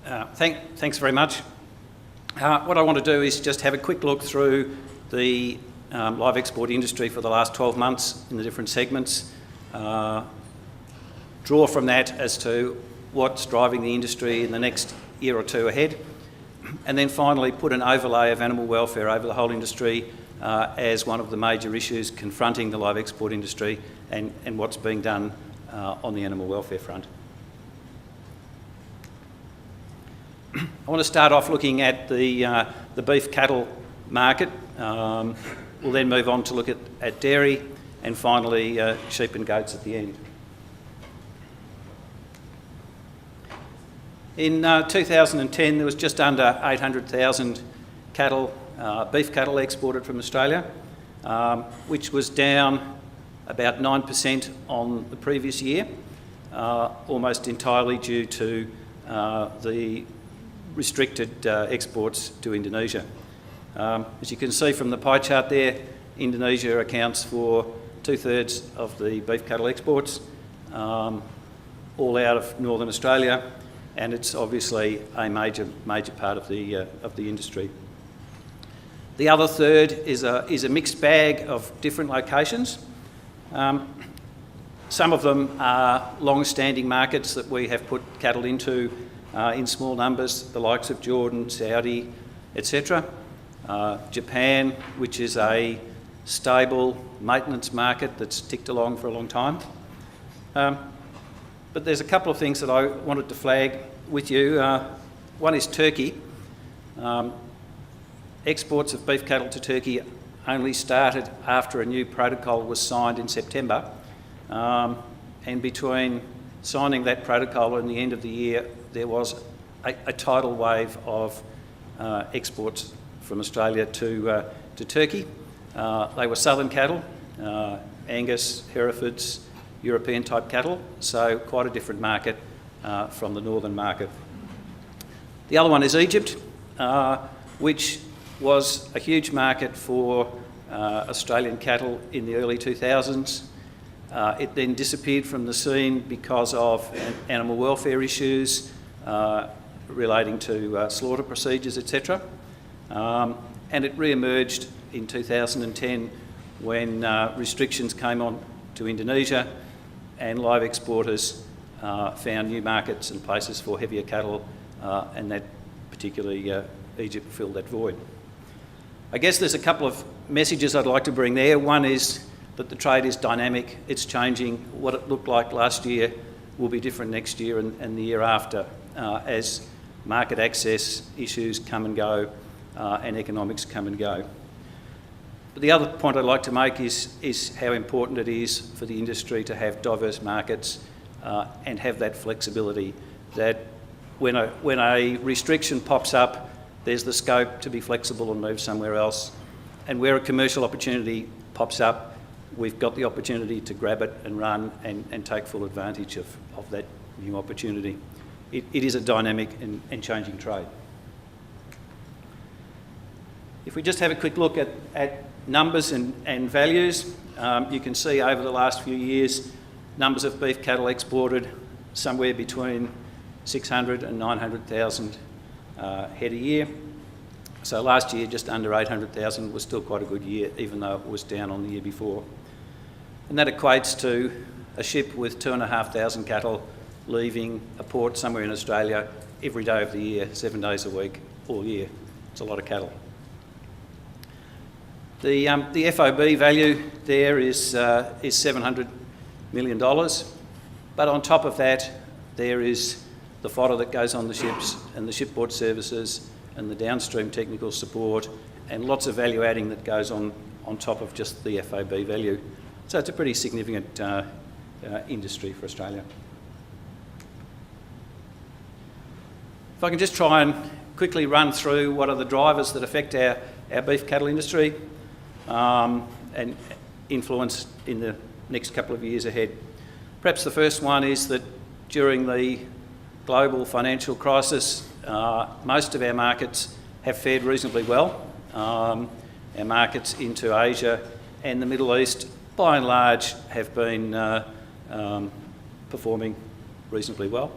Thanks very much. What I want to do is just have a quick look through the live export industry for the last 12 months in the different segments, draw from that as to what's driving the industry in the next year or two ahead, and then finally put an overlay of animal welfare over the whole industry as one of the major issues confronting the live export industry and what's being done on the animal welfare front. I want to start off looking at the beef cattle market. We'll then move on to look at dairy and finally sheep and goats at the end. In 2010 there was just under 800,000 cattle, beef cattle exported from Australia, which was down about 9% on the previous year, almost entirely due to the restricted exports to Indonesia. As you can see from the pie chart there, Indonesia accounts for 2/3 of the beef cattle exports, all out of Northern Australia, and it's obviously a major part of the industry. The other third is a mixed bag of different locations. Some of them are long-standing markets that we have put cattle into in small numbers, the likes of Jordan, Saudi, etc. Japan, which is a stable maintenance market that's ticked along for a long time. But there's a couple of things that I wanted to flag with you. One is Turkey. Exports of beef cattle to Turkey only started after a new protocol was signed in September. And between signing that protocol and the end of the year, there was a tidal wave of exports from Australia to Turkey. They were southern cattle, Angus, Herefords, European type cattle, so quite a different market from the northern market. The other one is Egypt, which was a huge market for Australian cattle in the early 2000s. It then disappeared from the scene because of animal welfare issues relating to slaughter procedures, etc. And it re-emerged in 2010 when restrictions came on to Indonesia and live exporters found new markets and places for heavier cattle, and that particularly Egypt filled that void. I guess there's a couple of messages I'd like to bring there. One is that the trade is dynamic, it's changing. What it looked like last year will be different next year and the year after as market access issues come and go and economics come and go. But the other point I'd like to make is how important it is for the industry to have diverse markets and have that flexibility, that when a restriction pops up, there's the scope to be flexible and move somewhere else. And where a commercial opportunity pops up, we've got the opportunity to grab it and run and take full advantage of that new opportunity. It is a dynamic and changing trade. If we just have a quick look at numbers and values, you can see over the last few years, numbers of beef cattle exported somewhere between 600 and 900,000 head a year. So last year, just under 800,000 was still quite a good year, even though it was down on the year before. And that equates to a ship with 2,500 cattle leaving a port somewhere in Australia every day of the year, 7 days a week, all year. It's a lot of cattle. The FOB value there is $700 million, but on top of that, there is the fodder that goes on the ships and the shipboard services and the downstream technical support and lots of value adding that goes on top of just the FOB value. So it's a pretty significant industry for Australia. If I can just try and quickly run through what are the drivers that affect our beef cattle industry and influence in the next couple of years ahead. Perhaps the first one is that during the global financial crisis, most of our markets have fared reasonably well. Our markets into Asia and the Middle East, by and large, have been performing reasonably well.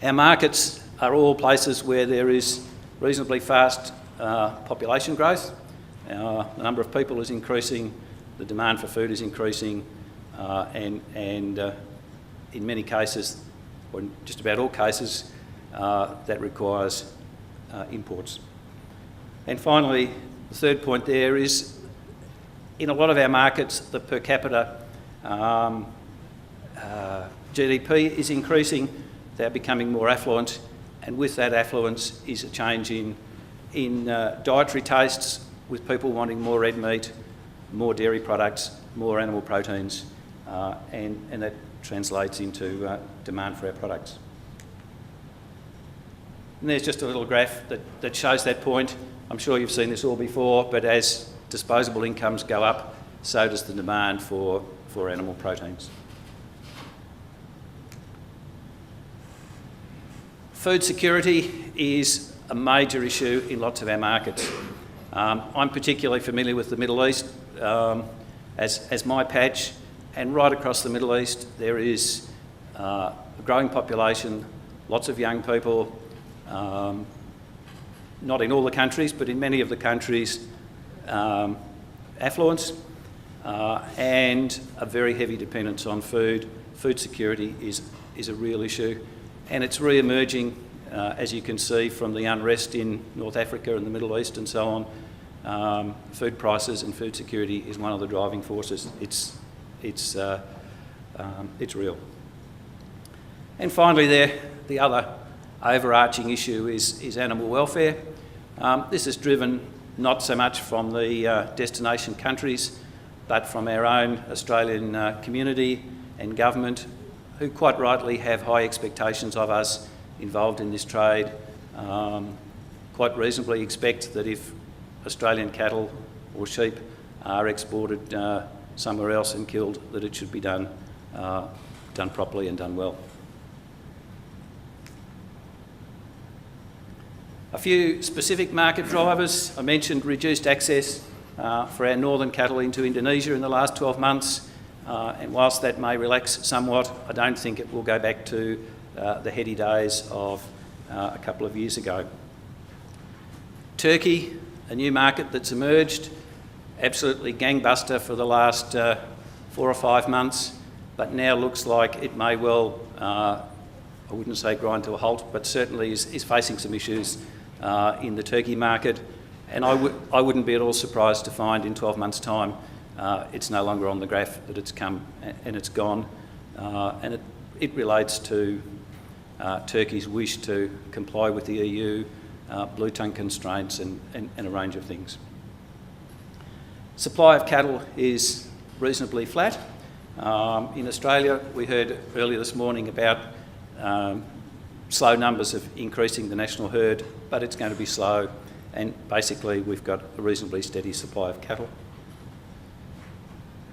Our markets are all places where there is reasonably fast population growth. The number of people is increasing, the demand for food is increasing, and in many cases, or in just about all cases, that requires imports. And finally, the third point there is, in a lot of our markets, the per capita GDP is increasing. They're becoming more affluent, and with that affluence is a change in dietary tastes, with people wanting more red meat, more dairy products, more animal proteins, and that translates into demand for our products. And there's just a little graph that shows that point. I'm sure you've seen this all before, but as disposable incomes go up, so does the demand for animal proteins. Food security is a major issue in lots of our markets. I'm particularly familiar with the Middle East as my patch, and right across the Middle East there is a growing population, lots of young people, not in all the countries, but in many of the countries, affluence, and a very heavy dependence on food. Food security is a real issue, and it's re-emerging, as you can see from the unrest in North Africa and the Middle East and so on. Food prices and food security is one of the driving forces. It's real. And finally the other overarching issue is animal welfare. This is driven not so much from the destination countries, but from our own Australian community and government, who quite rightly have high expectations of us involved in this trade. Quite reasonably expect that if Australian cattle or sheep are exported somewhere else and killed, that it should be done properly and done well. A few specific market drivers. I mentioned reduced access for our northern cattle into Indonesia in the last 12 months, and whilst that may relax somewhat, I don't think it will go back to the heady days of a couple of years ago. Turkey, a new market that's emerged, absolutely gangbuster for the last 4 or 5 months, but now looks like it may well, I wouldn't say grind to a halt, but certainly is facing some issues in the Turkey market, and I wouldn't be at all surprised to find in 12 months' time it's no longer on the graph, that it's come and it's gone, and it relates to Turkey's wish to comply with the EU, blue tongue constraints and a range of things. Supply of cattle is reasonably flat. In Australia, we heard earlier this morning about slow numbers of increasing the national herd, but it's going to be slow, and basically we've got a reasonably steady supply of cattle.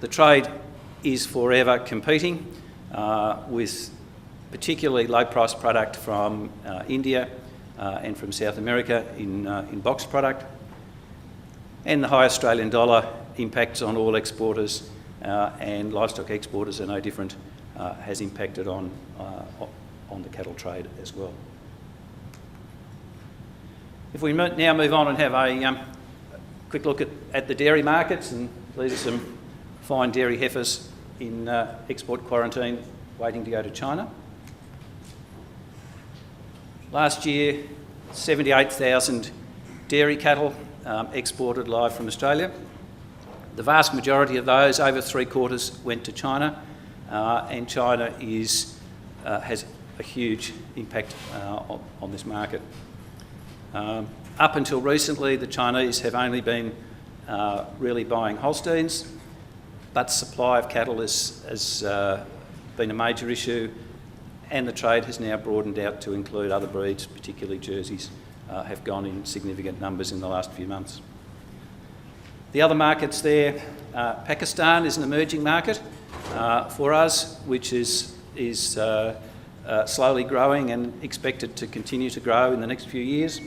The trade is forever competing with particularly low-priced product from India and from South America in boxed product, and the high Australian dollar impacts on all exporters, and livestock exporters are no different, has impacted on the cattle trade as well. If we now move on and have a quick look at the dairy markets, and these are some fine dairy heifers in export quarantine waiting to go to China. Last year, 78,000 dairy cattle exported live from Australia. The vast majority of those, over 3/4, went to China, and China has a huge impact on this market. Up until recently, the Chinese have only been really buying Holsteins, but supply of cattle has been a major issue, and the trade has now broadened out to include other breeds, particularly Jerseys, have gone in significant numbers in the last few months. The other markets there, Pakistan is an emerging market for us, which is slowly growing and expected to continue to grow in the next few years.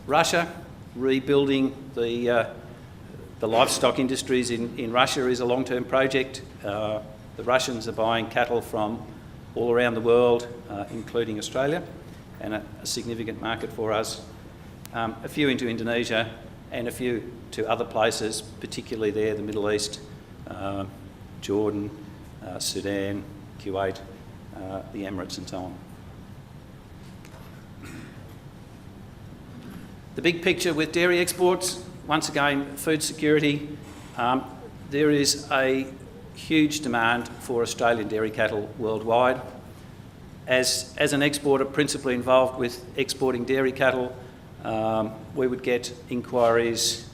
Russia, rebuilding the livestock industries in Russia is a long-term project. The Russians are buying cattle from all around the world, including Australia, and a significant market for us. A few into Indonesia and a few to other places, particularly there, the Middle East, Jordan, Sudan, Kuwait, the Emirates and so on. The big picture with dairy exports, once again, food security. There is a huge demand for Australian dairy cattle worldwide. As an exporter principally involved with exporting dairy cattle, we would get inquiries,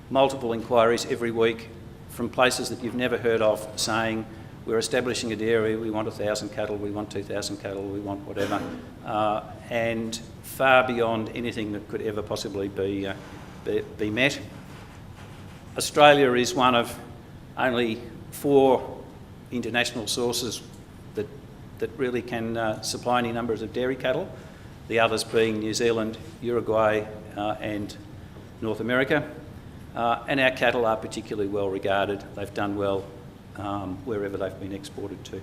multiple inquiries every week from places that you've never heard of saying, we're establishing a dairy, we want 1,000 cattle, we want 2,000 cattle, we want whatever, and far beyond anything that could ever possibly be met. Australia is one of only 4 international sources that really can supply any numbers of dairy cattle, the others being New Zealand, Uruguay and North America. And our cattle are particularly well regarded. They've done well wherever they've been exported to.